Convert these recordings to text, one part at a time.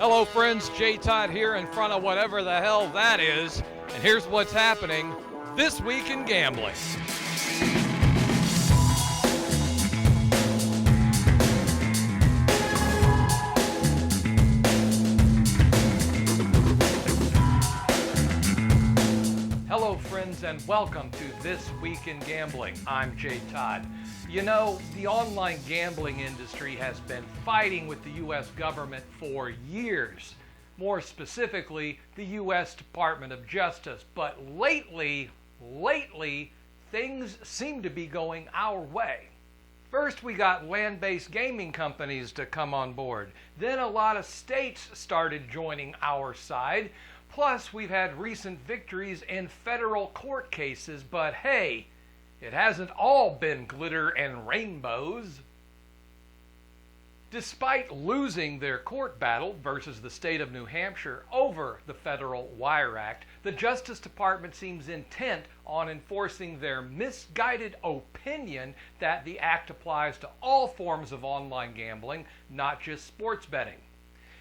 Hello friends, Jay Todd here in front of whatever the hell that is, and here's what's happening this week in gambling. Hello friends and welcome to This Week in Gambling. I'm Jay Todd. You know, the online gambling industry has been fighting with the U.S. government for years. More specifically, the U.S. Department of Justice. But lately, things seem to be going our way. First, we got land-based gaming companies to come on board. Then a lot of states started joining our side. Plus, we've had recent victories in federal court cases, but hey, it hasn't all been glitter and rainbows. Despite losing their court battle versus the state of New Hampshire over the Federal Wire Act, the Justice Department seems intent on enforcing their misguided opinion that the act applies to all forms of online gambling, not just sports betting.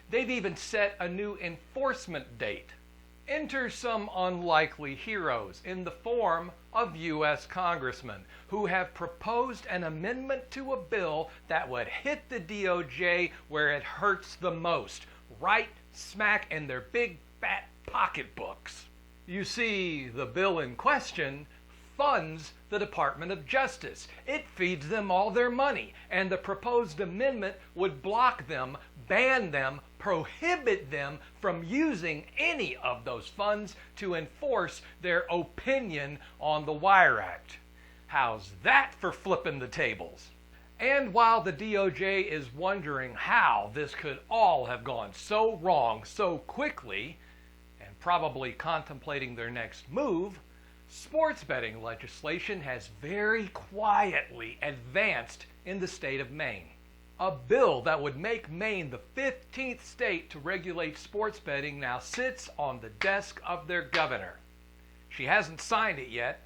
They've even set a new enforcement date. Enter some unlikely heroes in the form of U.S. Congressmen who have proposed an amendment to a bill that would hit the DOJ where it hurts the most, right smack in their big fat pocketbooks. You see, the bill in question funds the Department of Justice. It feeds them all their money, and the proposed amendment would block them, ban them, prohibit them from using any of those funds to enforce their opinion on the Wire Act. How's that for flipping the tables? And while the DOJ is wondering how this could all have gone so wrong so quickly, and probably contemplating their next move, sports betting legislation has very quietly advanced in the state of Maine. A bill that would make Maine the 15th state to regulate sports betting now sits on the desk of their governor. She hasn't signed it yet,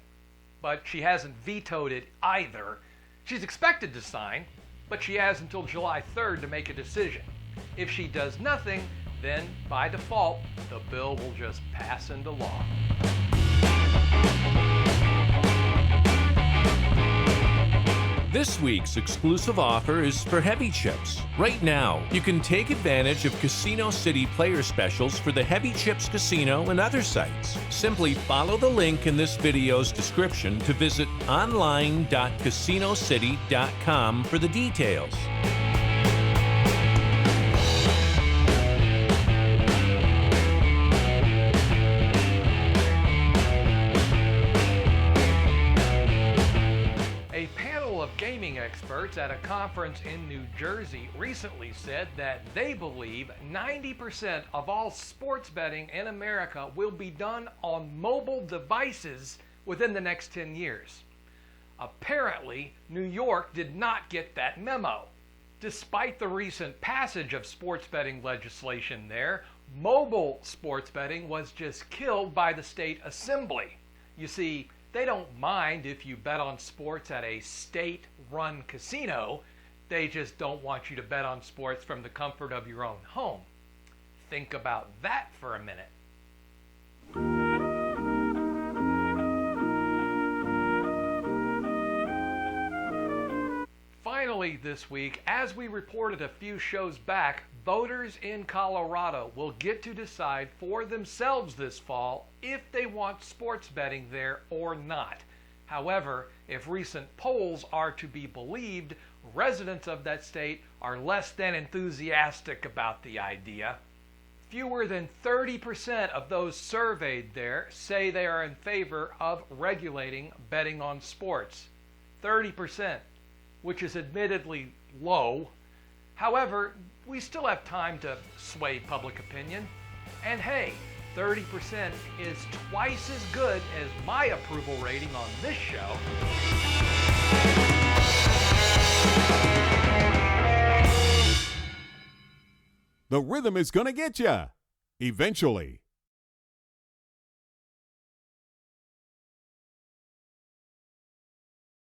but she hasn't vetoed it either. She's expected to sign, but she has until July 3rd to make a decision. If she does nothing, then by default, the bill will just pass into law. This week's exclusive offer is for Heavy Chips. Right now, you can take advantage of Casino City player specials for the Heavy Chips Casino and other sites. Simply follow the link in this video's description to visit online.casinocity.com for the details. Gaming experts at a conference in New Jersey recently said that they believe 90% of all sports betting in America will be done on mobile devices within the next 10 years. Apparently, New York did not get that memo. Despite the recent passage of sports betting legislation there, mobile sports betting was just killed by the state assembly. You see, they don't mind if you bet on sports at a state-run casino. They just don't want you to bet on sports from the comfort of your own home. Think about that for a minute. Finally this week, as we reported a few shows back, voters in Colorado will get to decide for themselves this fall if they want sports betting there or not. However, if recent polls are to be believed, residents of that state are less than enthusiastic about the idea. Fewer than 30% of those surveyed there say they are in favor of regulating betting on sports. 30%. Which is admittedly low. However, we still have time to sway public opinion. And hey, 30% is twice as good as my approval rating on this show. The rhythm is gonna get ya, eventually.